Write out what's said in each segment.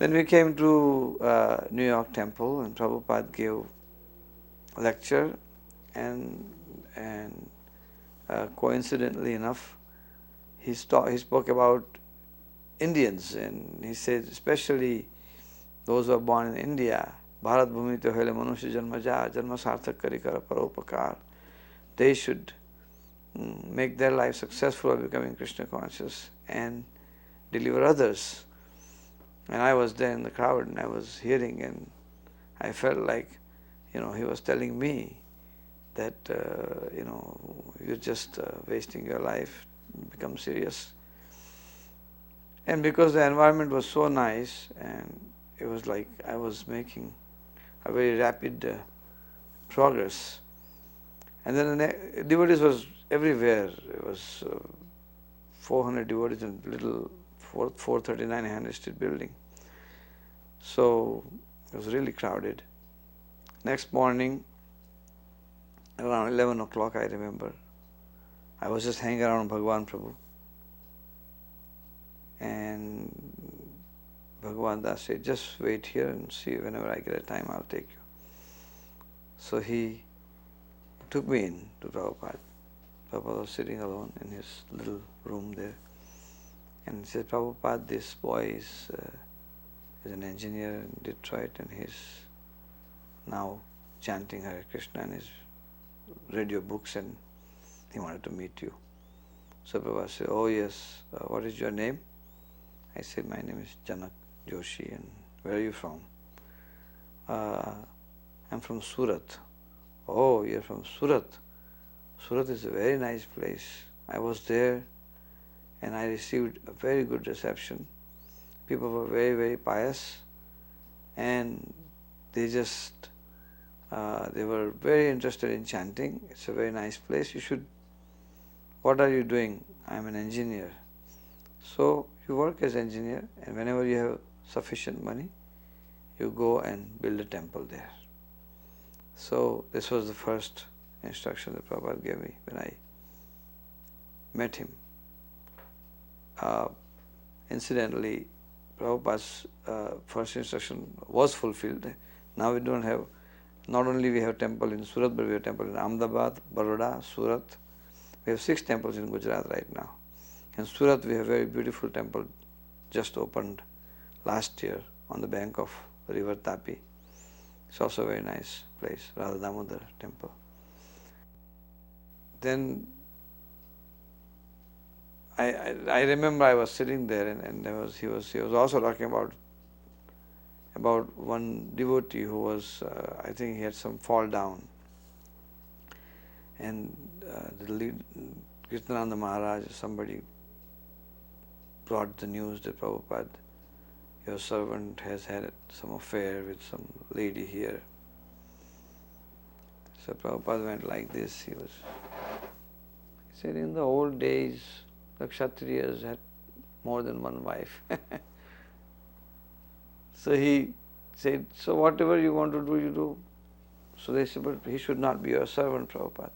Then we came to New York Temple, and Prabhupada gave a lecture, and coincidentally enough, he spoke about Indians, and he said especially those who are born in India, Bharat Bhumi te hoile manusya janma ja, janma sarthak kari kara paropakar. They should make their life successful by becoming Krishna conscious and deliver others. And I was there in the crowd and I was hearing, and I felt like, he was telling me that, you're just wasting your life, become serious. And because the environment was so nice, and it was like I was making a very rapid progress. And then the devotees was everywhere. It was 400 devotees in little 439 Henry Street building. So it was really crowded. Next morning, around 11 o'clock, I remember, I was just hanging around Bhagavan Prabhu. And Bhagavan Das said, just wait here and see, whenever I get a time, I'll take you. So he took me in to Prabhupada. Prabhupada was sitting alone in his little room there. And he said, Prabhupada, this boy is an engineer in Detroit, and he's now chanting Hare Krishna, and he's read your books, and he wanted to meet you. So Prabhupada said, oh yes, what is your name? I said, my name is Janak Joshi, and where are you from? I'm from Surat. Oh, you're from Surat. Surat is a very nice place. I was there and I received a very good reception. People were very, very pious, and they were very interested in chanting. It's a very nice place. What are you doing? I'm an engineer. So you work as engineer, and whenever you have sufficient money, you go and build a temple there. So this was the first instruction that Prabhupada gave me when I met him. Incidentally, Prabhupada's first instruction was fulfilled. Now we don't have, not only we have temple in Surat, but we have temple in Ahmedabad, Baroda, Surat. We have 6 temples in Gujarat right now. In Surat we have a very beautiful temple just opened last year on the bank of the river Tapi. It's also a very nice place, Radha Damodar temple. Then I remember I was sitting there, and he was also talking about one devotee who was, I think he had some fall down. And the lead, Kirtananda Maharaj, somebody brought the news that Prabhupada, your servant has had some affair with some lady here. So Prabhupada went like this. He said, in the old days, the Kshatriyas had more than one wife. So he said, so whatever you want to do, you do. So they said, but he should not be your servant, Prabhupada.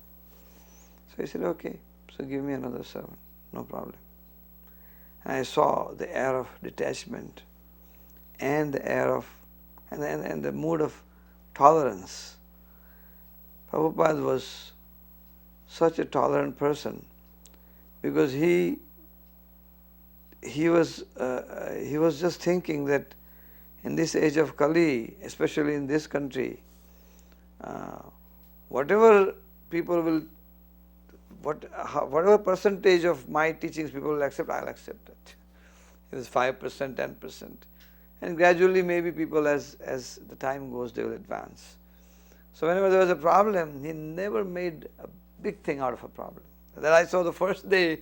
So he said, okay, so give me another servant, no problem. And I saw the air of detachment and the air of, and the mood of tolerance. Prabhupada was such a tolerant person because he was just thinking that in this age of Kali, especially in this country, whatever people will, whatever percentage of my teachings people will accept, I'll accept it. It is 5%, 10%. And gradually maybe people, as the time goes, they will advance. So whenever there was a problem, he never made a big thing out of a problem. That I saw the first day,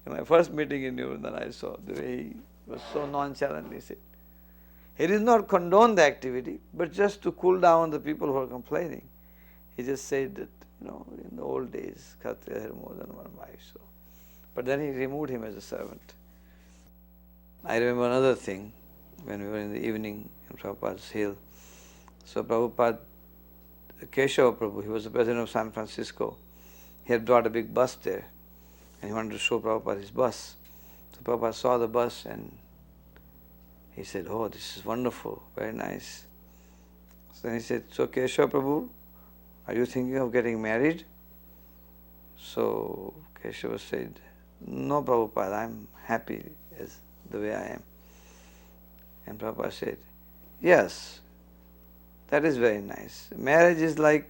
in my first meeting in New York, I saw the way he was so nonchalant. He said, he did not condone the activity, but just to cool down the people who are complaining. He just said that, in the old days, Kshatriya had more than one wife. So, but then he removed him as a servant. I remember another thing, when we were in the evening in Prabhupada's hill. So Prabhupada, Keshava Prabhu, he was the president of San Francisco. He had brought a big bus there, and he wanted to show Prabhupada his bus. So Prabhupada saw the bus, and He said, oh, this is wonderful, very nice. So he said, so Keshav Prabhu, are you thinking of getting married? So Keshava said, no Prabhupada, I'm happy as the way I am. And Prabhupada said, yes, that is very nice. Marriage is like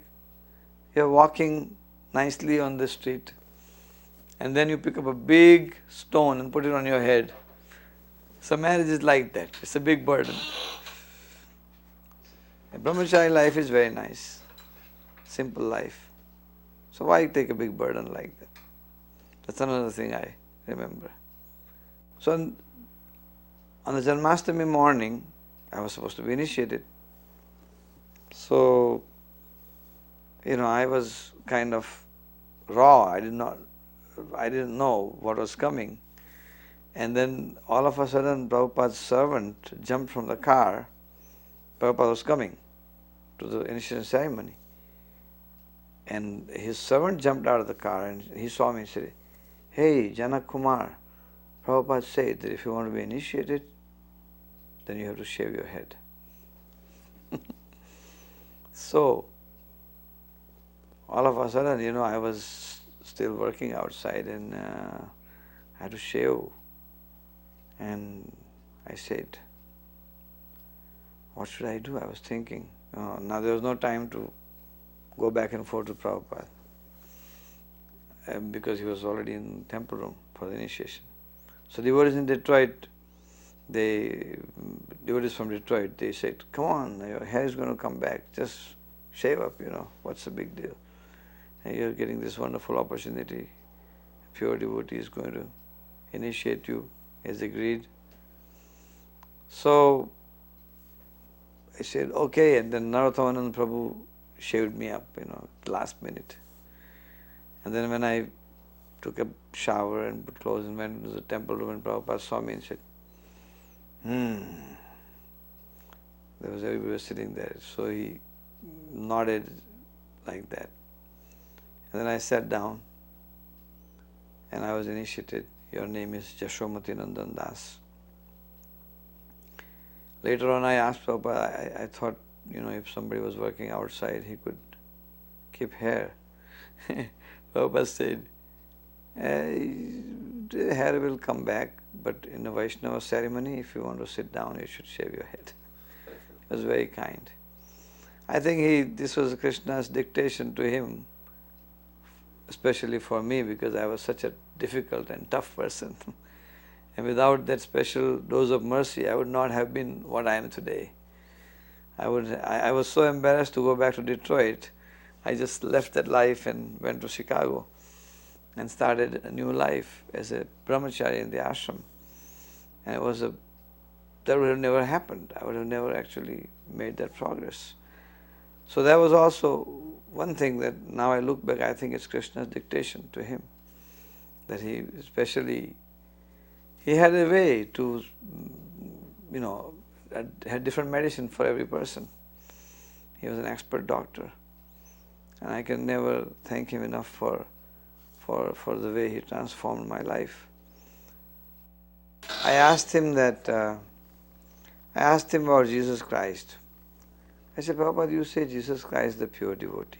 you're walking nicely on the street and then you pick up a big stone and put it on your head. So marriage is like that. It's a big burden. A brahmachari life is very nice, simple life. So why take a big burden like that? That's another thing I remember. So on the Janmashtami morning, I was supposed to be initiated. So, I was kind of raw. I didn't know what was coming. And then all of a sudden, Prabhupada's servant jumped from the car. Prabhupada was coming to the initiation ceremony. And his servant jumped out of the car and he saw me and said, hey, Janak Kumar, Prabhupada said that if you want to be initiated, then you have to shave your head. So, all of a sudden, I was still working outside and I had to shave. And I said, what should I do? I was thinking. Now there was no time to go back and forth to Prabhupada because he was already in the temple room for the initiation. So devotees in Detroit, devotees from Detroit, they said, come on, your hair is going to come back, just shave up, what's the big deal? And you're getting this wonderful opportunity. A pure devotee is going to initiate you, as agreed. So I said, okay, and then Narothamanand Prabhu shaved me up, last minute. And then when I took a shower and put clothes and went to the temple room and Prabhupada saw me and said, there was everybody was sitting there. So he nodded like that. And then I sat down and I was initiated. Your name is Joshomatinandan Das. Later on I asked Prabhupada, I thought, if somebody was working outside, he could keep hair. Prabhupada said, the hair will come back, but in a Vaishnava ceremony, if you want to sit down, you should shave your head. He was very kind. I think this was Krishna's dictation to him, especially for me, because I was such a difficult and tough person. And without that special dose of mercy, I would not have been what I am today. I was so embarrassed to go back to Detroit. I just left that life and went to Chicago and started a new life as a brahmachari in the ashram. And that would have never happened. I would have never actually made that progress. So that was also one thing that now I look back, I think it's Krishna's dictation to him. That he had a way to, had different medicine for every person. He was an expert doctor. And I can never thank him enough for the way he transformed my life. I asked him about Jesus Christ. I said, Prabhupada, you say Jesus Christ is the pure devotee.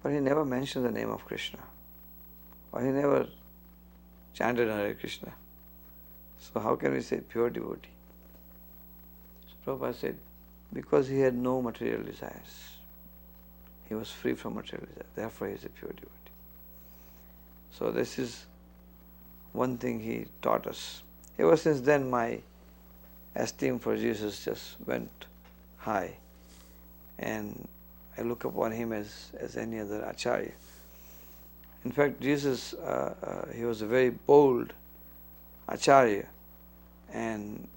But he never mentioned the name of Krishna. Or he never chanted Hare Krishna. So how can we say pure devotee? So Prabhupada said, because he had no material desires. He was free from material desires. Therefore he is a pure devotee. So this is one thing he taught us. Ever since then my esteem for Jesus just went high. And I look upon him as any other acharya. In fact, Jesus, he was a very bold acharya. And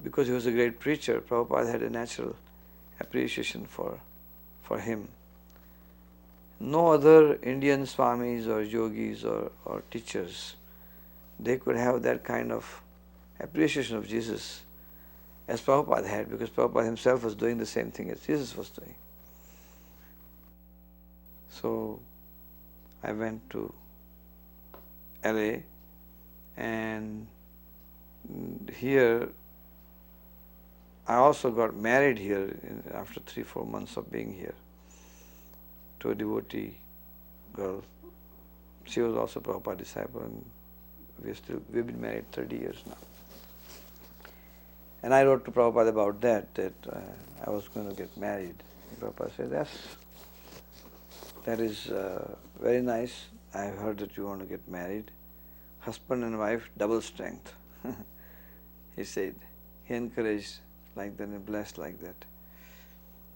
because he was a great preacher, Prabhupada had a natural appreciation for him. No other Indian swamis or yogis or teachers, they could have that kind of appreciation of Jesus as Prabhupada had, because Prabhupada himself was doing the same thing as Jesus was doing. So I went to LA, and here I also got married here after 3-4 months of being here to a devotee girl. She was also Prabhupada disciple, and we've been married 30 years now. And I wrote to Prabhupada about that I was going to get married. And Prabhupada said, yes, that is very nice. I heard that you want to get married. Husband and wife, double strength. He said. He encouraged like that and blessed like that.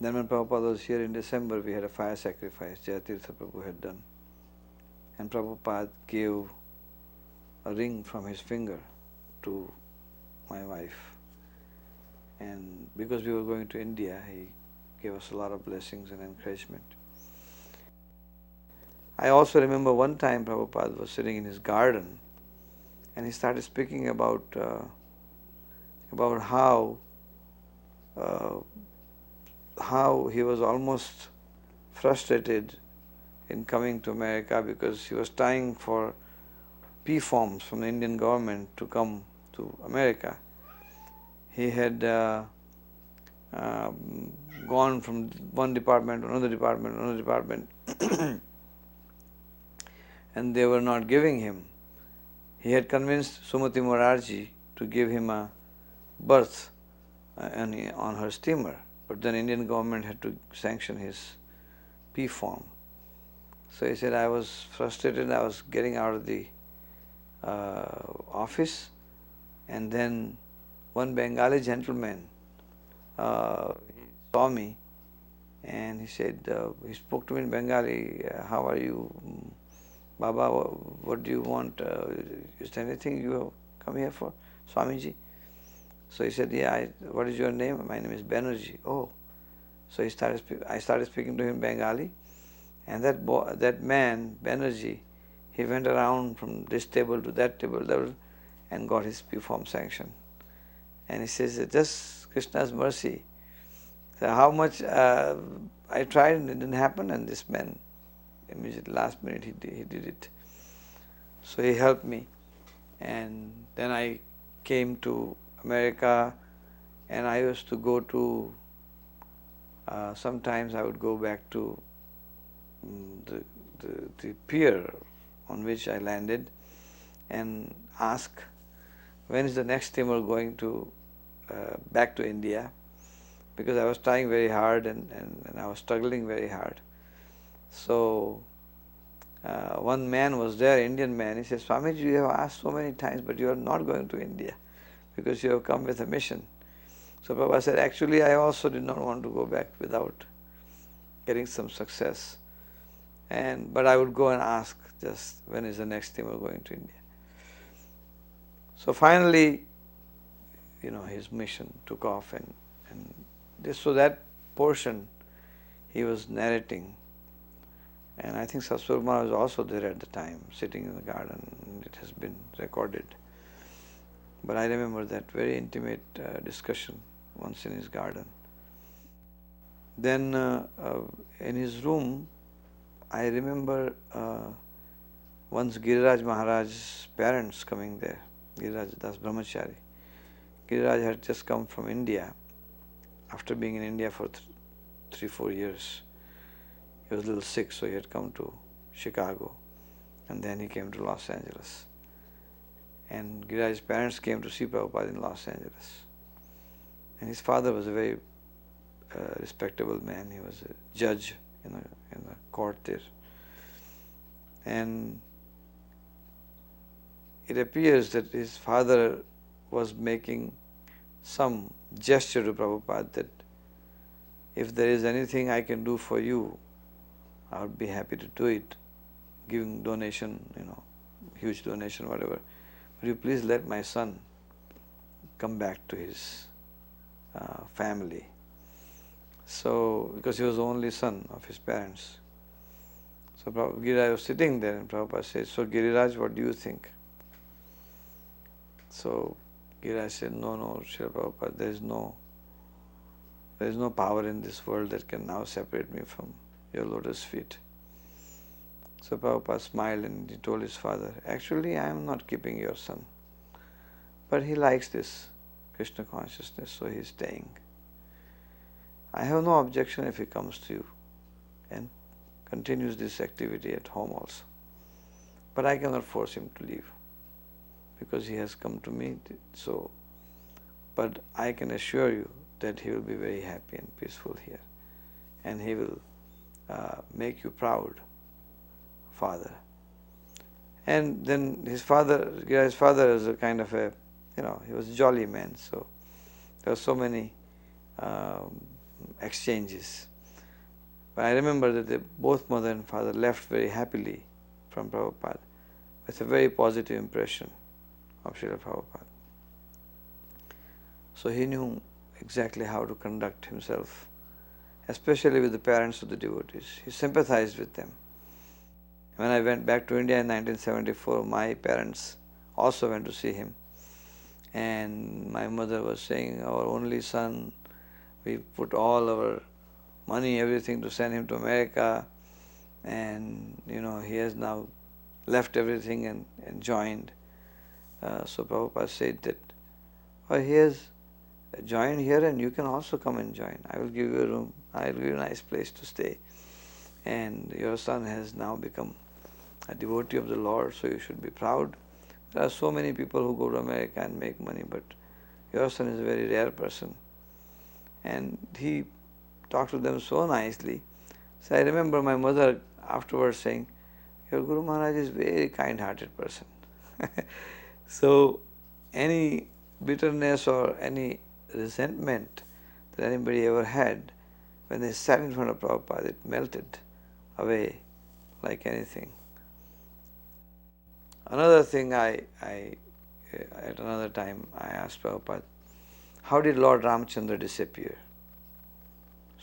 Then when Prabhupada was here in December, we had a fire sacrifice Jayatirtha Prabhu had done. And Prabhupada gave a ring from his finger to my wife. And because we were going to India, he gave us a lot of blessings and encouragement. I also remember one time Prabhupada was sitting in his garden and he started speaking about how he was almost frustrated in coming to America because he was trying for P forms from the Indian government to come to America. He had gone from one department to another department, and they were not giving him. He had convinced Sumati Morarji to give him a berth on her steamer, but then Indian government had to sanction his P form. So he said, I was frustrated, I was getting out of the office, and then one Bengali gentleman he saw me and he said, he spoke to me in Bengali, how are you, Baba, what do you want, is there anything you have come here for, Swamiji? So he said, yeah, what is your name? My name is Banerjee. Oh. So I started speaking to him Bengali, and that man, Banerjee, he went around from this table to that table and got his P form sanction. And he says, just Krishna's mercy. So how much I tried and it didn't happen, and this man, immediately last minute, he did it. So he helped me. And then I came to America, and I used to go to, sometimes I would go back to the pier on which I landed and ask, when is the next steamer going to back to India? Because I was trying very hard and I was struggling very hard. So one man was there, Indian man, he said, Swamiji, you have asked so many times, but you are not going to India because you have come with a mission. So Prabhupada said, actually I also did not want to go back without getting some success. But I would go and ask just, when is the next steamer going to India? So finally, his mission took off, and so that portion he was narrating. And I think Satsurma was also there at the time, sitting in the garden. It has been recorded. But I remember that very intimate discussion once in his garden. Then in his room, I remember once Giriraj Maharaj's parents coming there, Giriraj Das Brahmachari. Giriraj had just come from India after being in India for 3-4 years. He was a little sick, so he had come to Chicago, and then he came to Los Angeles. And Giriraj's parents came to see Prabhupada in Los Angeles. And his father was a very respectable man. He was a judge in the court there. And it appears that his father was making some gesture to Prabhupada that if there is anything I can do for you, I would be happy to do it, giving donation, huge donation, whatever. Will you please let my son come back to his family? So, because he was the only son of his parents. So Giriraj was sitting there, and Prabhupada said, so Giriraj, what do you think? So Giriraj said, no, Srila Prabhupada, there is no power in this world that can now separate me from your lotus feet. So Prabhupada smiled and he told his father, actually I am not keeping your son, but he likes this Krishna consciousness, so he is staying. I have no objection if he comes to you and continues this activity at home also. But I cannot force him to leave because he has come to me. So, but I can assure you that he will be very happy and peaceful here, and he will make you proud, father. And then his father is a kind of a, he was a jolly man. So there were so many exchanges. But I remember that both mother and father left very happily from Prabhupada with a very positive impression of Srila Prabhupada. So he knew exactly how to conduct himself, especially with the parents of the devotees. He sympathized with them. When I went back to India in 1974, my parents also went to see him. And my mother was saying, our only son, we put all our money, everything to send him to America, and he has now left everything and joined. So Prabhupada said that, he has joined here and you can also come and join. I will give you a room, I will give you a nice place to stay. And your son has now become a devotee of the Lord, so you should be proud. There are so many people who go to America and make money, but your son is a very rare person. And he talked to them so nicely. So I remember my mother afterwards saying, your Guru Maharaj is a very kind-hearted person. So any bitterness or any resentment that anybody ever had, when they sat in front of Prabhupada, it melted away like anything. Another thing at another time I asked Prabhupada, how did Lord Ramchandra disappear?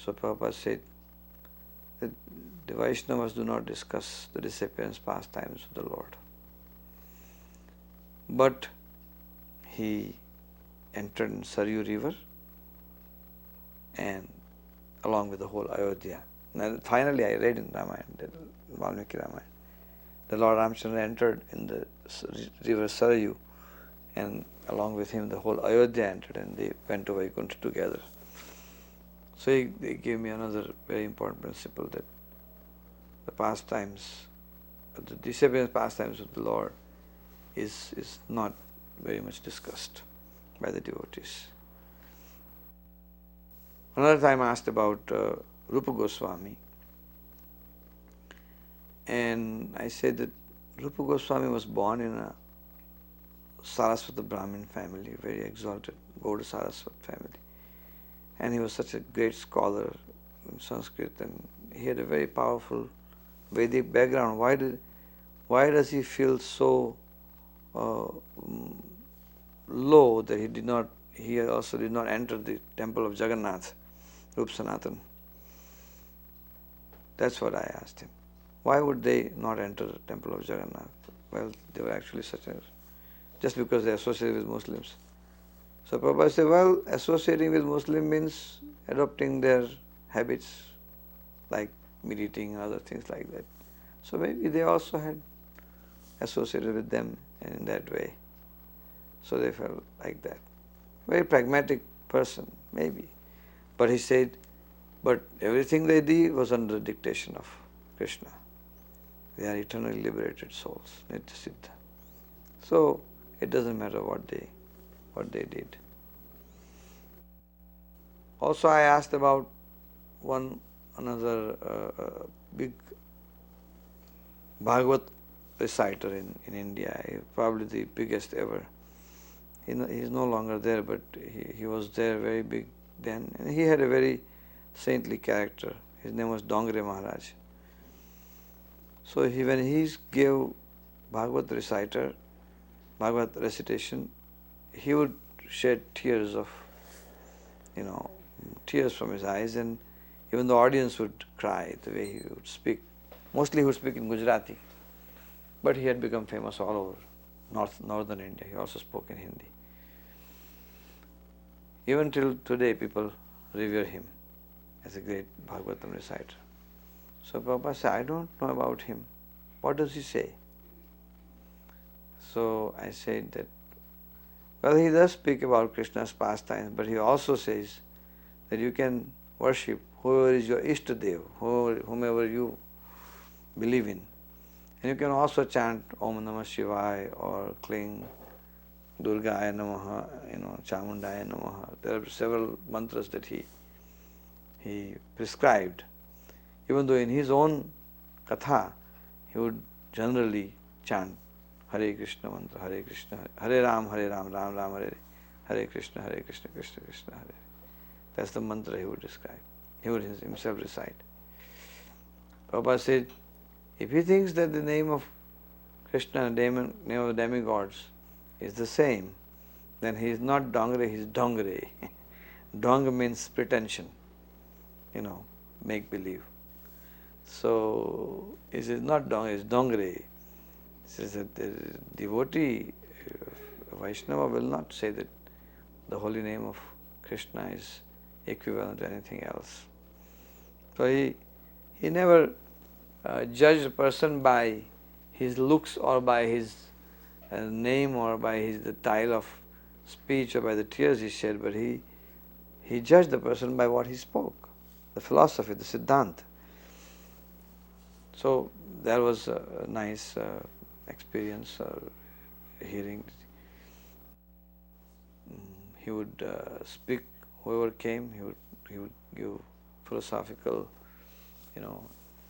So Prabhupada said that the Vaishnavas do not discuss the disappearance pastimes of the Lord. But he entered in Saryu river and along with the whole Ayodhya. And finally I read in Ramayana, Valmiki Ramayana, the Lord Ramchandra entered in the river Saryu, and along with him the whole Ayodhya entered, and they went to Vaikuntha together. So they gave me another very important principle, that the pastimes, the disappearance pastimes of the Lord is not very much discussed by the devotees. Another time I asked about Rupa Goswami, and I said that Rupa Goswami was born in a Saraswata Brahmin family, very exalted Gauda Saraswat family. And he was such a great scholar in Sanskrit, and he had a very powerful Vedic background. Why does he feel so low that he also did not enter the temple of Jagannath, Rup Sanatan? That's what I asked him. Why would they not enter the temple of Jagannath? Well, they were actually just because they associated with Muslims. So Prabhupada said, well, associating with Muslim means adopting their habits, like meat-eating and other things like that. So maybe they also had associated with them in that way. So they felt like that. Very pragmatic person, maybe. But he said, but everything they did was under the dictation of Krishna. They are eternally liberated souls, Nitya Siddha. So it doesn't matter what they did. Also I asked about another big Bhagavat reciter in India, probably the biggest ever. He's no longer there, but he was there very big then. And he had a very saintly character. His name was Dongre Maharaj. So when he gave Bhagavat recitation, he would shed tears from his eyes, and even the audience would cry the way he would speak. Mostly he would speak in Gujarati, but he had become famous all over northern India. He also spoke in Hindi. Even till today, people revere him as a great Bhagavatam reciter. So Prabhupada said, I don't know about him. What does he say? So I said that Well, he does speak about Krishna's pastimes, but he also says that you can worship whoever is your Ishtadev, whomever you believe in. And you can also chant Om Namah Shivaya or cling Durgaya Namaha, Chamundaya Namaha. There are several mantras that he prescribed. Even though in his own katha, he would generally chant Hare Krishna mantra, Hare Krishna, Hare Ram, Ram Ram, Hare Krishna, Krishna Krishna, Hare. That's the mantra he would describe. He would himself recite. Prabhupada said, if he thinks that the name of Krishna and name of the demigods is the same, then he is not Dongre, he is Dongre. Dong means pretension, make believe. So, it is not Dong, it is Dongre. It says that the devotee, Vaishnava will not say that the holy name of Krishna is equivalent to anything else. So he never judged a person by his looks or by his name or by the style of speech or by the tears he shed, but he judged the person by what he spoke, the philosophy, the Siddhanta. So that was a nice experience hearing. He would speak, whoever came, he would give philosophical,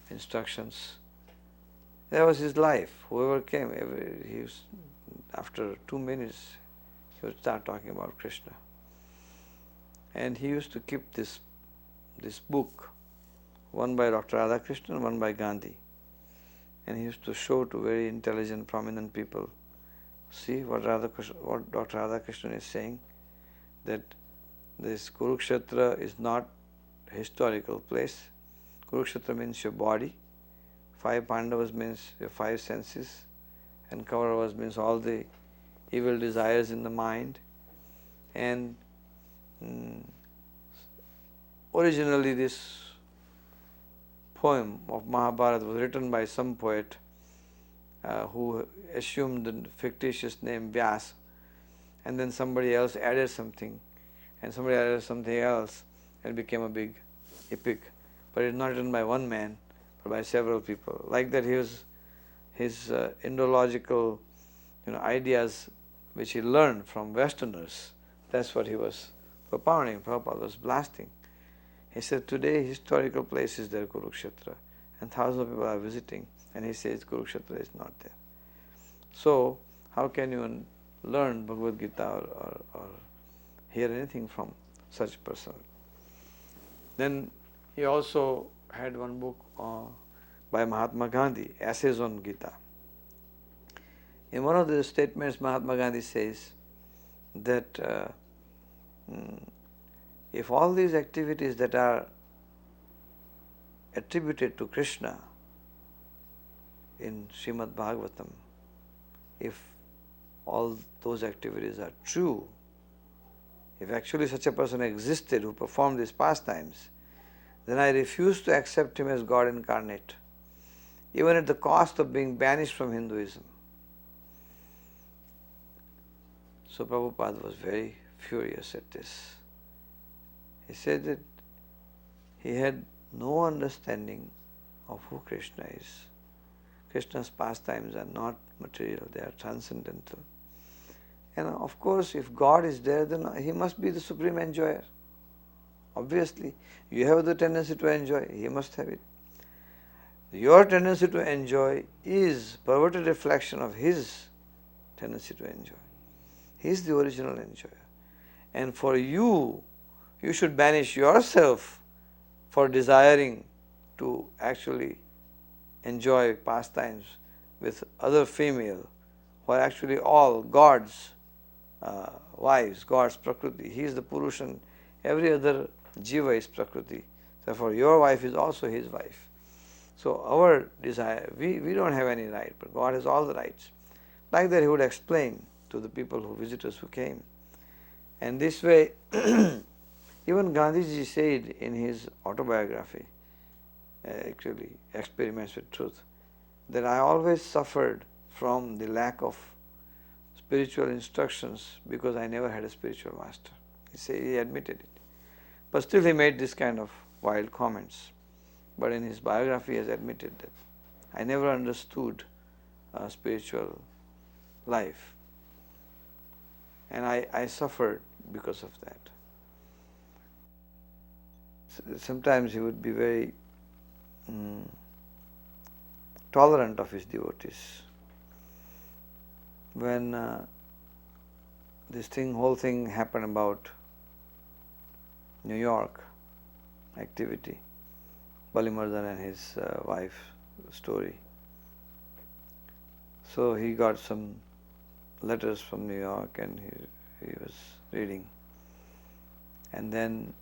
instructions. That was his life. Whoever came, after 2 minutes, he would start talking about Krishna. And he used to keep this book, one by Dr. Radhakrishnan, one by Gandhi. And he used to show to very intelligent, prominent people, see what Dr. Radhakrishnan is saying, that this Kurukshetra is not a historical place. Kurukshetra means your body, 5 Pandavas means your 5 senses, and Kauravas means all the evil desires in the mind. And originally this poem of Mahabharata was written by some poet who assumed the fictitious name Vyas, and then somebody else added something, and somebody added something else, and it became a big epic. But it's not written by one man, but by several people. Like that, his Indological ideas which he learned from Westerners, that's what he was propounding. Prabhupada was blasting. He said, today historical places there, Kurukshetra, and thousands of people are visiting, and he says Kurukshetra is not there. So, how can you learn Bhagavad-gita or hear anything from such a person? Then he also had one book by Mahatma Gandhi, Essays on Gita. In one of the statements, Mahatma Gandhi says that if all these activities that are attributed to Krishna in Srimad Bhagavatam, if all those activities are true, if actually such a person existed who performed these pastimes, then I refuse to accept him as God incarnate, even at the cost of being banished from Hinduism. So Prabhupada was very furious at this. He said that he had no understanding of who Krishna is. Krishna's pastimes are not material, they are transcendental. And of course, if God is there, then he must be the supreme enjoyer. Obviously, you have the tendency to enjoy, he must have it. Your tendency to enjoy is perverted reflection of his tendency to enjoy. He is the original enjoyer. And for you, you should banish yourself for desiring to actually enjoy pastimes with other female, who are actually all God's wives, God's Prakriti. He is the Purush and every other Jiva is Prakriti. Therefore, your wife is also his wife. So our desire, we don't have any right, but God has all the rights. Like that he would explain to the people who visitors who came. And this way, even Gandhiji said in his autobiography, actually Experiments with Truth, that I always suffered from the lack of spiritual instructions because I never had a spiritual master. He admitted it. But still he made this kind of wild comments. But in his biography he has admitted that I never understood spiritual life. And I suffered because of that. Sometimes he would be very tolerant of his devotees. When whole thing happened about New York activity, Balimardan and his wife story. So he got some letters from New York and he was reading. And then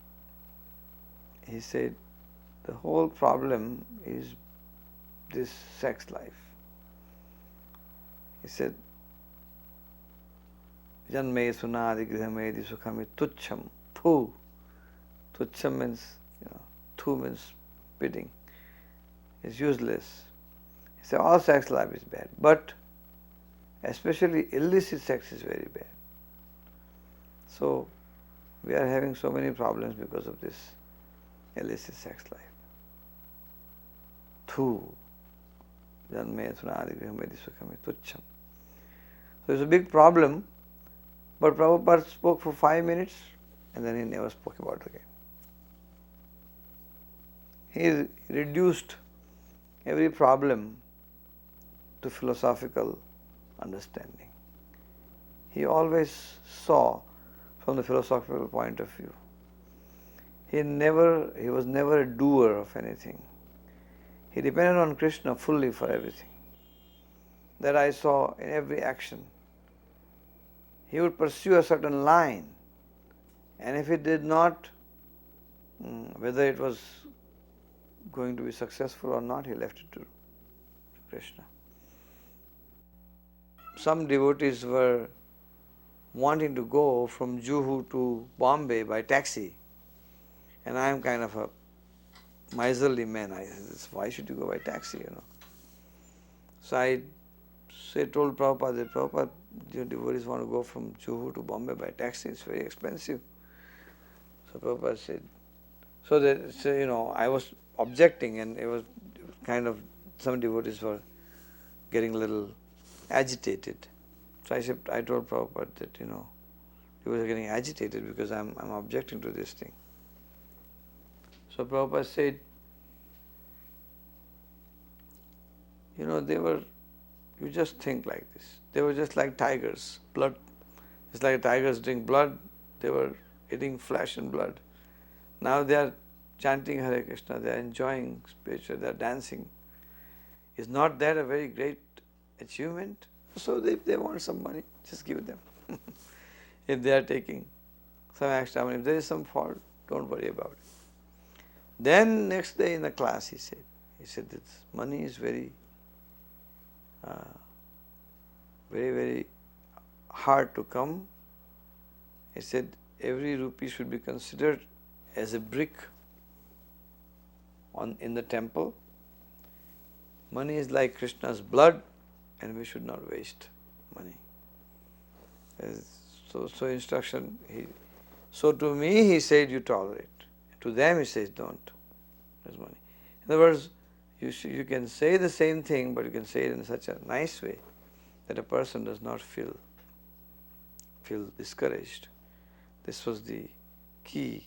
he said, the whole problem is this sex life. He said, Janme sunadi grihamedi sukhami tucham, thu. Tucham means, thu means spitting. It's useless. He said, all sex life is bad, but especially illicit sex is very bad. So, we are having so many problems because of this illicit sex life. Thu. Janme sunadi grihamedi sukhami tucham. So it's a big problem, but Prabhupada spoke for 5 minutes and then he never spoke about it again. He reduced every problem to philosophical understanding. He always saw from the philosophical point of view. He was never a doer of anything. He depended on Krishna fully for everything. That I saw in every action. He would pursue a certain line, and if it did not, whether it was going to be successful or not, he left it to Krishna. Some devotees were wanting to go from Juhu to Bombay by taxi, and I am kind of a miserly man. I said, why should you go by taxi, So I told Prabhupada, Prabhupada, your devotees want to go from Juhu to Bombay by taxi, it's very expensive. So Prabhupada said, I was objecting, and it was kind of, some devotees were getting a little agitated. So I told Prabhupada that, devotees are getting agitated because I'm objecting to this thing. So Prabhupada said, you just think like this. They were just like tigers, blood. It's like tigers drink blood, they were eating flesh and blood. Now they are chanting Hare Krishna, they are enjoying spiritual, they are dancing. Is not that a very great achievement? So if they want some money, just give them. If they are taking some extra money, if there is some fault, don't worry about it. Then next day in the class he said this money is very, very hard to come. He said every rupee should be considered as a brick in the temple. Money is like Krishna's blood, and we should not waste money. So instruction. So to me he said you tolerate. To them he says don't. There's money. In other words, you can say the same thing, but you can say it in such a nice way that a person does not feel discouraged. This was the key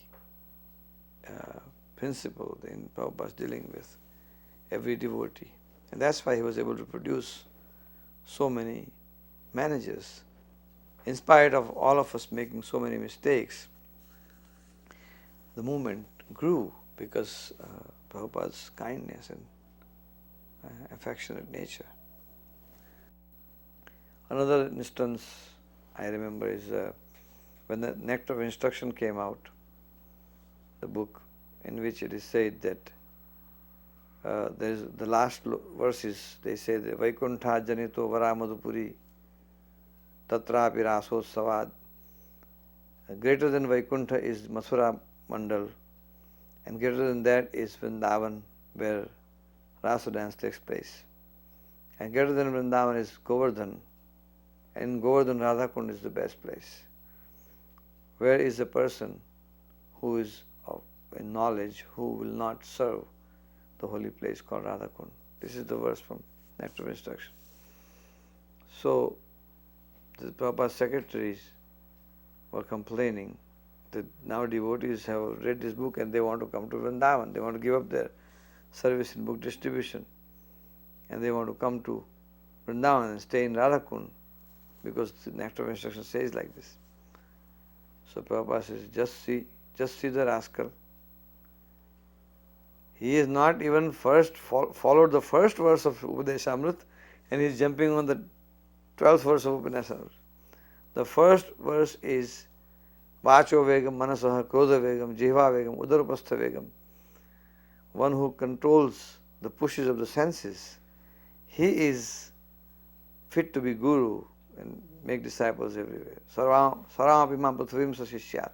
principle in Prabhupada's dealing with every devotee. And that's why he was able to produce so many managers. In spite of all of us making so many mistakes, the movement grew because Prabhupada's kindness and affectionate nature. Another instance I remember is when the Nectar of Instruction came out, the book in which it is said that there is the last verses, they say that Vaikuntha janito varamadupuri tatrapi rasosavad. Greater than Vaikuntha is Mathura Mandal, and greater than that is Vrindavan, where Rasa dance takes place. And greater than Vrindavan is Govardhan, and Govardhan Radha Kund is the best place. Where is the person who is in knowledge who will not serve the holy place called Radha Kund? This is the verse from Nectar of Instruction. So, the Prabhupada's secretaries were complaining that now devotees have read this book and they want to come to Vrindavan. They want to give up their service in book distribution and they want to come to Vrindavan and stay in Radha Kund because the Nectar of Instruction says like this. So Prabhupada says, just see the rascal. He has not even followed the first verse of Upadeshamrut and he is jumping on the 12th verse of Upanishad. The first verse is Vacho Vegam, Manasaha, Krodha Vegam, Jihva Vegam, Udarupastha Vegam. One who controls the pushes of the senses, he is fit to be guru and make disciples everywhere. Saram apimam pathvim sasishyat.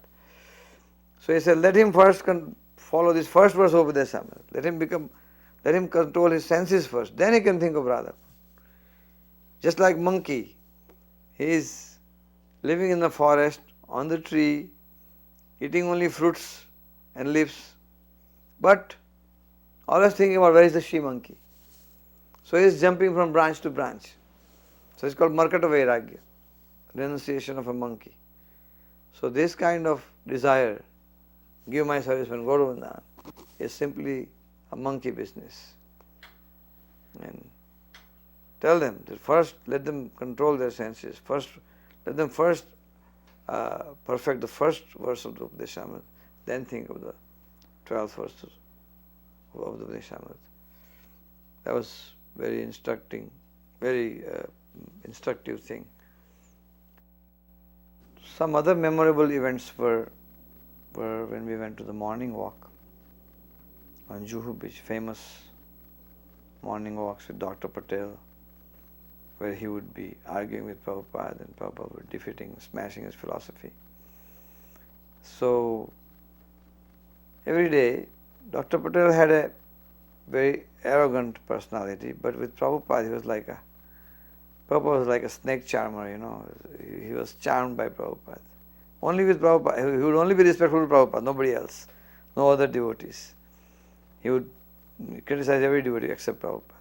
So he said, let him first follow this first verse of Upadeshamrut. Let him control his senses first. Then he can think of Radha. Just like monkey, he is living in the forest, on the tree, eating only fruits and leaves, but always thinking about where is the she monkey. So he is jumping from branch to branch. So it's called Markata Vairagya, renunciation of a monkey. So this kind of desire, give my service when go to Vrindavan, is simply a monkey business. And tell them that first let them control their senses. Let them perfect the first verse of the Upadeshamrut, then think of the 12th verse of the Upadeshamrut. That was very instructive thing. Some other memorable events were when we went to the morning walk on Juhu Beach, famous morning walks with Dr. Patel, where he would be arguing with Prabhupada and Prabhupada would smashing his philosophy. So, every day, Dr. Patel had a very arrogant personality, but with Prabhupada, Prabhupada was like a snake charmer, He was charmed by Prabhupada. Only with Prabhupada, he would only be respectful to Prabhupada, nobody else, no other devotees. He would criticize every devotee except Prabhupada.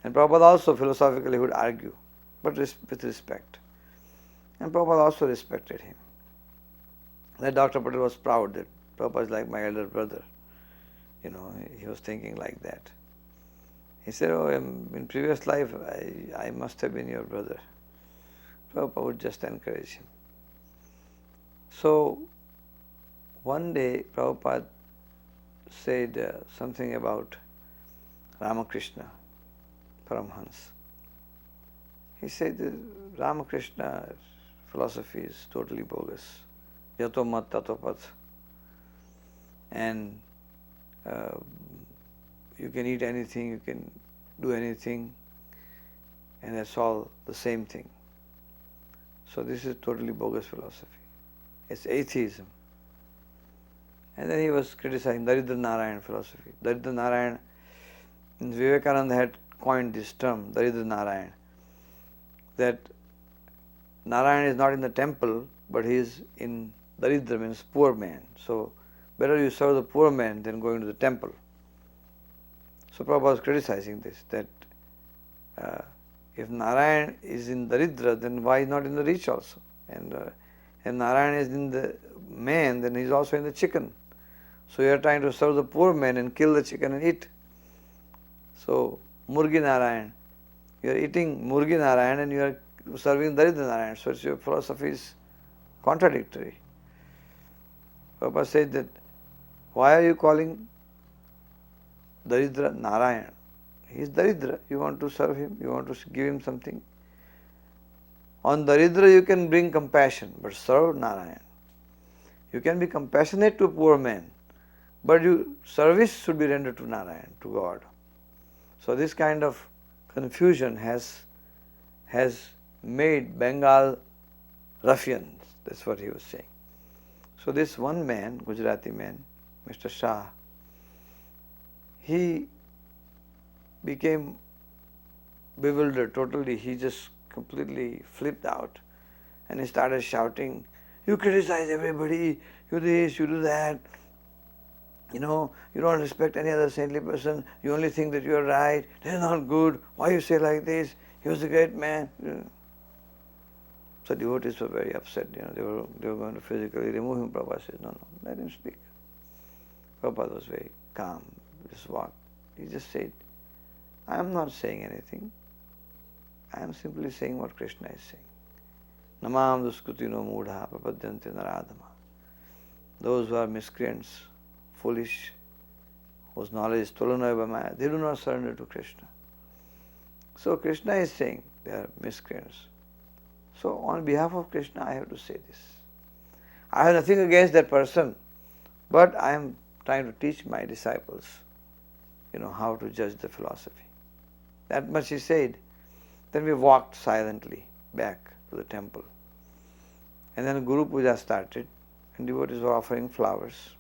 And Prabhupada also philosophically would argue, but with respect. And Prabhupada also respected him. That Dr. Patel was proud that Prabhupada is like my elder brother. He was thinking like that. He said, in previous life, I must have been your brother. Prabhupada would just encourage him. So, one day Prabhupada said something about Ramakrishna Paramhans. He said that Ramakrishna philosophy is totally bogus. Yato mat tato pat. And you can eat anything, you can do anything, and that's all the same thing. So this is totally bogus philosophy. It's atheism. And then he was criticizing Daridra Narayan philosophy. Daridra Narayan, Vivekananda had coined this term, Daridra Narayan, that Narayan is not in the temple, but he is in Daridra, means poor man. So better you serve the poor man than going to the temple. So Prabhupada was criticizing this, that if Narayan is in Daridra, then why not in the rich also? And if Narayan is in the man, then he is also in the chicken. So you are trying to serve the poor man and kill the chicken and eat. So Murgi Narayan, you are eating Murgi Narayan and you are serving Daridra Narayan. So your philosophy is contradictory. Prabhupada said that, why are you calling Daridra Narayan? He is Daridra. You want to serve him, you want to give him something. On Daridra you can bring compassion, but serve Narayan. You can be compassionate to a poor man, but service should be rendered to Narayan, to God. So this kind of confusion has made Bengal ruffians. That's what he was saying. So this one man, Gujarati man, Mr. Shah, he became bewildered totally. He just completely flipped out. And he started shouting, "You criticize everybody, you this, you do that. You don't respect any other saintly person. You only think that you are right. This is not good. Why you say like this? He was a great man." So devotees were very upset. They were going to physically remove him. Prabhupada said, "No, let him speak." Prabhupada was very calm. Just walked. He just said, "I am not saying anything. I am simply saying what Krishna is saying. Namam duskutino mudha prapadyanti naradama." Those who are miscreants, foolish, whose knowledge is tulana by maya, they do not surrender to Krishna. So Krishna is saying they are miscreants. So on behalf of Krishna, I have to say this. I have nothing against that person, but I am trying to teach my disciples, how to judge the philosophy. That much he said. Then we walked silently back to the temple. And then Guru Puja started, and devotees were offering flowers.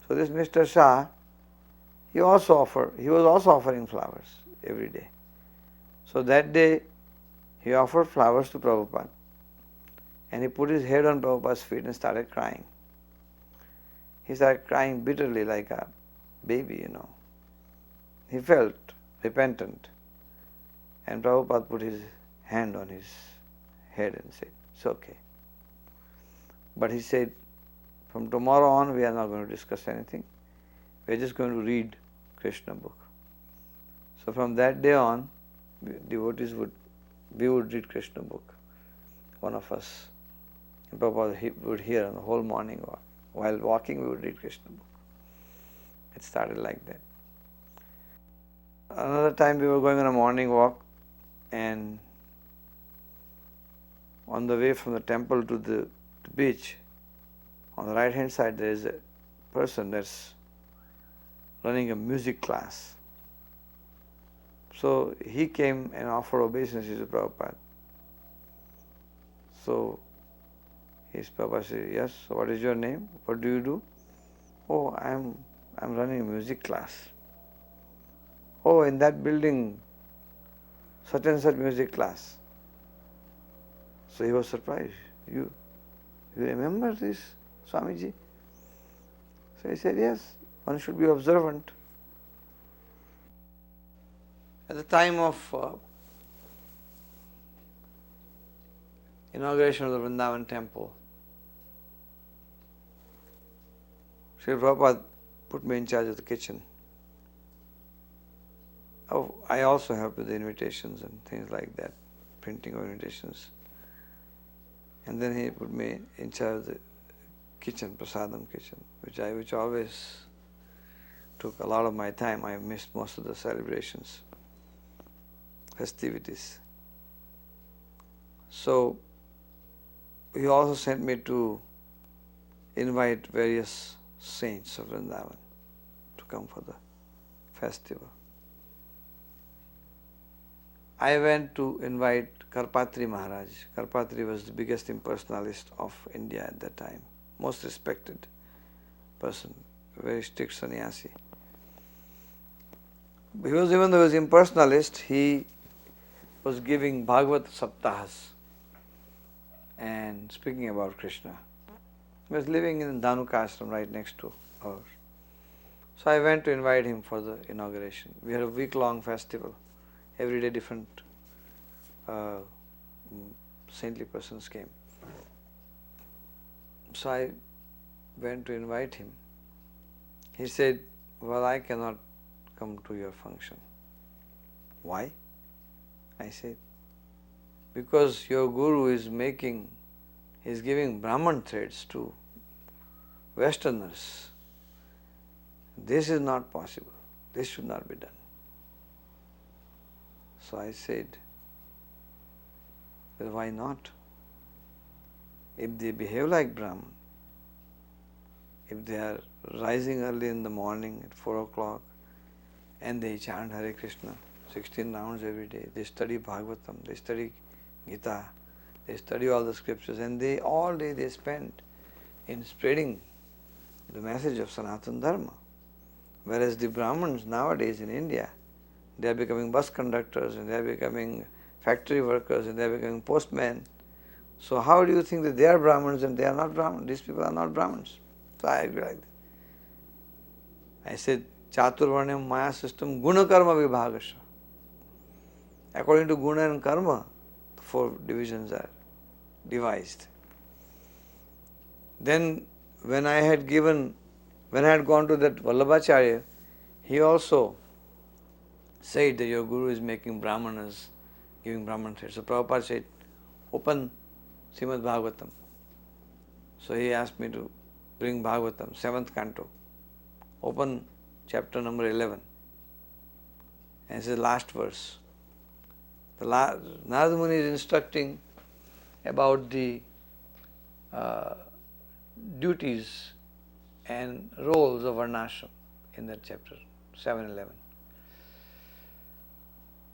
So this Mr. Shah, he was also offering flowers every day. So that day, he offered flowers to Prabhupada, and he put his head on Prabhupada's feet and started crying. He started crying bitterly like a baby, He felt repentant. And Prabhupada put his hand on his head and said, "It's okay." But he said, "From tomorrow on, we are not going to discuss anything. We are just going to read Krishna book." So from that day on, devotees would read Krishna book, one of us. And Prabhupada would hear on the whole morning while walking, we would read Krishna book. It started like that. Another time we were going on a morning walk, and on the way from the temple to the beach, on the right hand side there is a person that's running a music class. So he came and offered obeisance to Prabhupada. So his Prabhupada said, "Yes, so what is your name? What do you do?" "Oh, I'm running a music class." "Oh, in that building, such and such music class." So he was surprised. You remember this, Swamiji?" So he said, "Yes, one should be observant." At the time of inauguration of the Vrindavan temple, Srila Prabhupada put me in charge of the kitchen. Oh, I also helped with the invitations and things like that, printing of invitations. And then he put me in charge of the kitchen, prasadam kitchen, which always took a lot of my time. I missed most of the celebrations, festivities. So he also sent me to invite various saints of Vrindavan to come for the festival. I went to invite Karpatri Maharaj. Karpatri was the biggest impersonalist of India at that time, most respected person, very strict sannyasi. Because even though he was impersonalist, he was giving Bhagavad Saptahas and speaking about Krishna. He was living in Dhanuka ashram right next to ours. So I went to invite him for the inauguration. We had a week-long festival. Every day different saintly persons came. So I went to invite him. He said, "Well, I cannot come to your function." "Why?" I said, "Because your guru is giving Brahman threads to Westerners. This is not possible. This should not be done." So I said, "Well, why not? If they behave like Brahman, if they are rising early in the morning at 4 o'clock and they chant Hare Krishna, 16 rounds every day, they study Bhagavatam, they study Gita, they study all the scriptures, and all day they spend in spreading the message of Sanatana Dharma. Whereas the Brahmins nowadays in India, they are becoming bus conductors and they are becoming factory workers and they are becoming postmen. So how do you think that they are Brahmins and they are not Brahmins? These people are not Brahmins. So I agree like that. I said, Chaturvarnyam Maya system, Guna Karma Vibhagasha. According to Guna and Karma, the 4 divisions are devised. Then when I had gone to that Vallabhacharya, he also said that your Guru is making Brahmanas, giving Brahman trade. So Prabhupada said, open Srimad Bhagavatam. So he asked me to bring Bhagavatam, 7th canto. Open chapter number 11. And it's the last verse. Narada Muni is instructing about the duties and roles of Varnashram in that chapter, 7:11.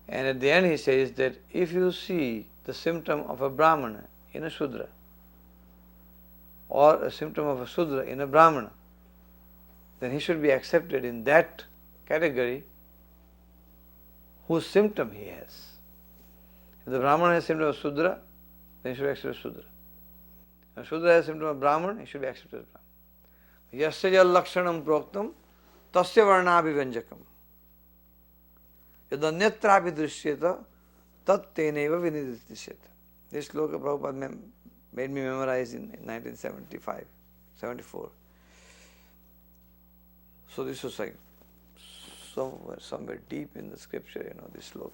And at the end he says that if you see the symptom of a Brahmana in a Shudra, or a symptom of a Shudra in a Brahmana, then he should be accepted in that category whose symptom he has. If the Brahmana has symptom of Shudra, then he should be accepted as Shudra. If Shudra has symptom of Brahman, he should be accepted as Brahman. Yasya jal lakshanam proktam tasya varnabhivanjakam yadanyatra drishyata tat teneva vinidishyata. This sloka Prabhupada made me memorize in 1975, 74. So this was like somewhere deep in the scripture, this sloka.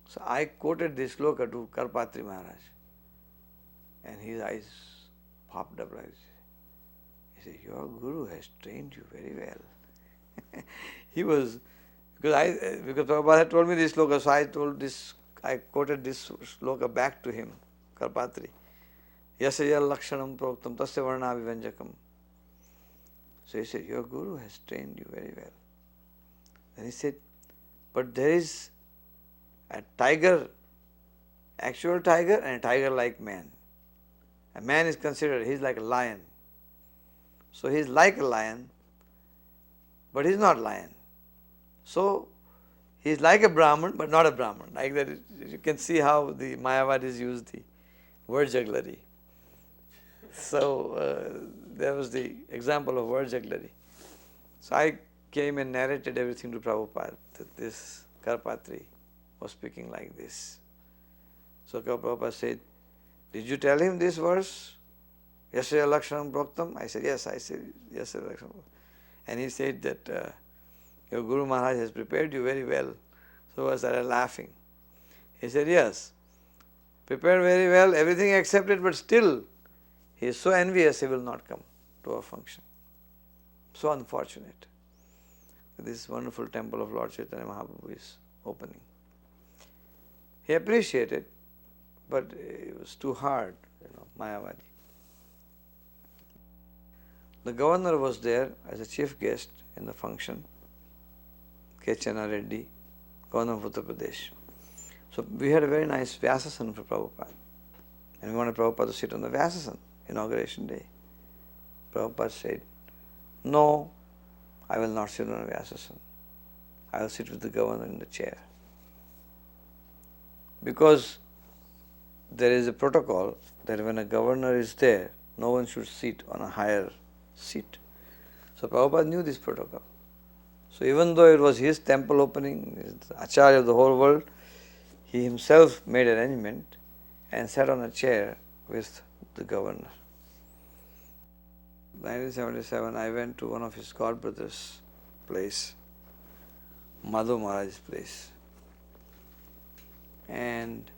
So I quoted this sloka to Karpatri Maharaj, and his eyes popped up like this. He said, your Guru has trained you very well. Because Prabhupada had told me this sloka, so I quoted this sloka back to him, Karpatri. Yasya lakshanam proktam tasya varnabhivanjakam. So he said, your Guru has trained you very well. Then he said, but there is a tiger, actual tiger, and a tiger-like man. A man is considered, he's like a lion. So he's like a lion, but he's not lion. So he's like a Brahman, but not a Brahman. Like that, you can see how the Mayavadis use the word jugglery. So there was the example of word jugglery. So I came and narrated everything to Prabhupada, that this Karpatri was speaking like this. So Prabhupada said, did you tell him this verse? Yasya lakshanam proktam? I said, yes. I said, yasya lakshanam. And he said that your Guru Maharaj has prepared you very well. So I started laughing. He said, yes, prepared very well, everything accepted, but still he is so envious he will not come to our function. So unfortunate. This wonderful temple of Lord Chaitanya Mahaprabhu is opening. He appreciated, but it was too hard, Mayavadi. The governor was there as a chief guest in the function, Kechana Reddy, governor of Uttar Pradesh. So we had a very nice Vyasasana for Prabhupada. And we wanted Prabhupada to sit on the Vyasasana, inauguration day. Prabhupada said, no, I will not sit on a Vyasasana. I will sit with the governor in the chair. Because there is a protocol that when a governor is there, no one should sit on a higher seat. So Prabhupada knew this protocol. So even though it was his temple opening, he is the Acharya of the whole world, he himself made arrangement and sat on a chair with the governor. 1977, I went to one of his godbrothers' place, Madhu Maharaj's place. And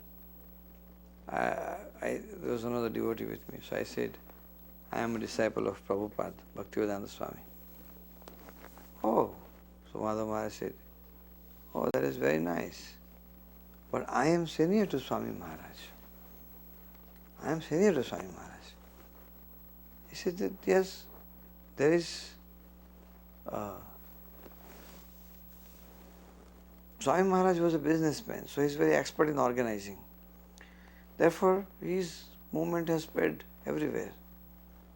there was another devotee with me. So I said, I am a disciple of Prabhupada, Bhaktivedanta Swami. Oh, so Madhu Maharaj said, oh, that is very nice. But I am senior to Swami Maharaj. I am senior to Swami Maharaj. He said that yes, there is Swami Maharaj was a businessman, so he is very expert in organizing. Therefore, his movement has spread everywhere,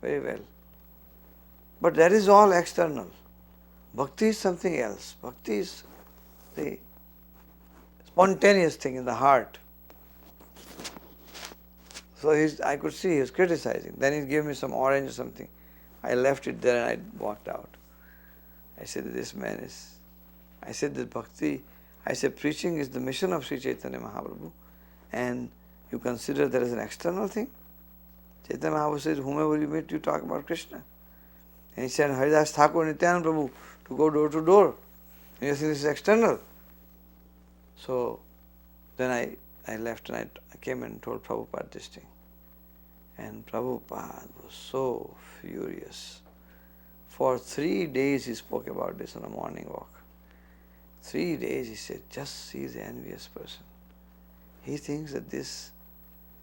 very well. But that is all external. Bhakti is something else. Bhakti is the spontaneous thing in the heart. So I could see he was criticizing. Then he gave me some orange or something. I left it there and I walked out. I said, I said that bhakti, I said preaching is the mission of Sri Chaitanya Mahaprabhu, and you consider that as an external thing? Chaitanya Mahaprabhu says, whomever you meet, you talk about Krishna. And he said, Haridas Thakur Nityananda Prabhu, to go door to door. And you think this is external. So then I left and I came and told Prabhupada this thing. And Prabhupada was so furious. For 3 days he spoke about this on a morning walk. 3 days he said, just see the envious person. He thinks that this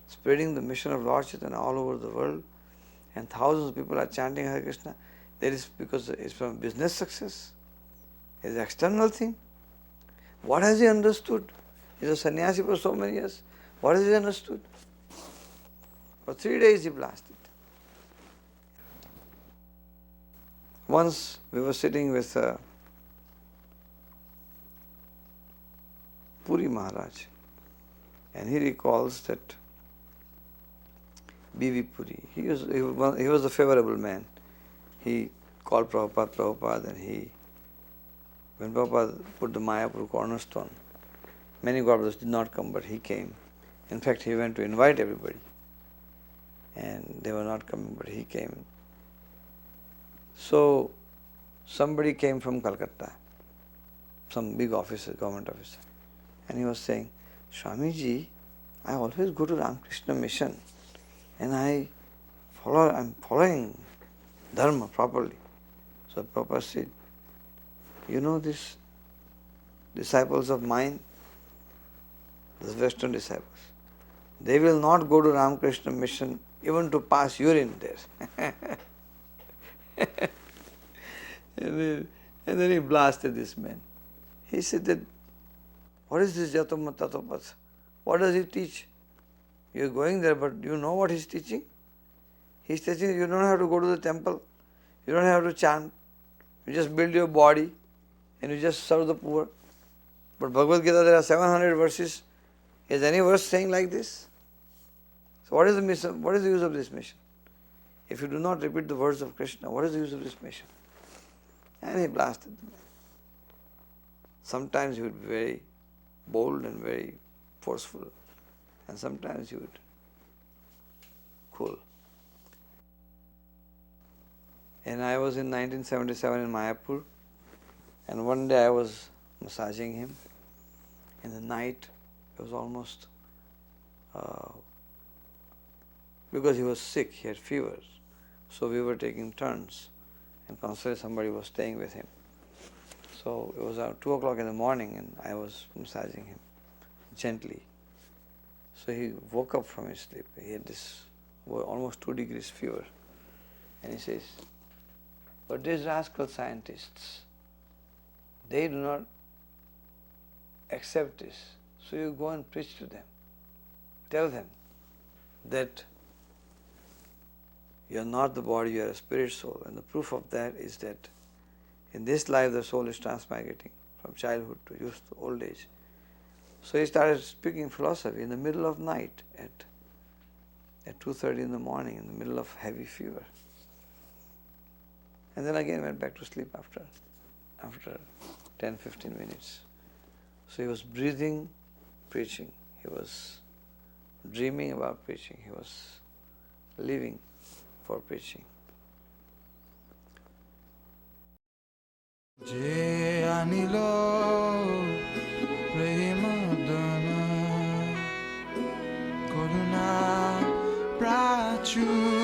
spreading the mission of Lord Chaitanya all over the world and thousands of people are chanting Hare Krishna, that is because it's from business success. It's an external thing. What has he understood? He's a sannyasi for so many years. What has he understood? For 3 days he blasted. Once we were sitting with Puri Maharaj, and he recalls that B.V. Puri, he was a favorable man. He called Prabhupada, and when Prabhupada put the Mayapur cornerstone, many Gauravas did not come, but he came. In fact, he went to invite everybody, and they were not coming, but he came. So, somebody came from Calcutta, some big officer, government officer, and he was saying, Swamiji, I always go to Ramakrishna mission, and I'm following dharma properly. So Prabhupada said, you know these disciples of mine, these Western disciples, they will not go to Ramakrishna mission even to pass urine there. And then he blasted this man. He said that, what is this Jatam Tatopath? What does he teach? You are going there, but do you know what he is teaching? He is teaching you don't have to go to the temple. You don't have to chant. You just build your body and you just serve the poor. But Bhagavad-gita, there are 700 verses. Is any verse saying like this? So what is the mission? What is the use of this mission? If you do not repeat the words of Krishna, what is the use of this mission? And he blasted the man. Sometimes he would be very bold and very forceful, and sometimes he would cool. And I was in 1977 in Mayapur, and one day I was massaging him. In the night, it was almost, because he was sick, he had fever, so we were taking turns, and constantly somebody was staying with him. So it was around 2 o'clock in the morning, and I was massaging him gently. So he woke up from his sleep. He had this almost 2 degrees fever. And he says, but these rascal scientists, they do not accept this. So you go and preach to them. Tell them that you are not the body, you are a spirit soul. And the proof of that is that in this life the soul is transmigrating from childhood to youth to old age. So he started speaking philosophy in the middle of night at 2:30 in the morning, in the middle of heavy fever. And then again went back to sleep after 10-15 minutes. So he was breathing, preaching. He was dreaming about preaching. He was living for preaching. Je anilo premadana koruna prachu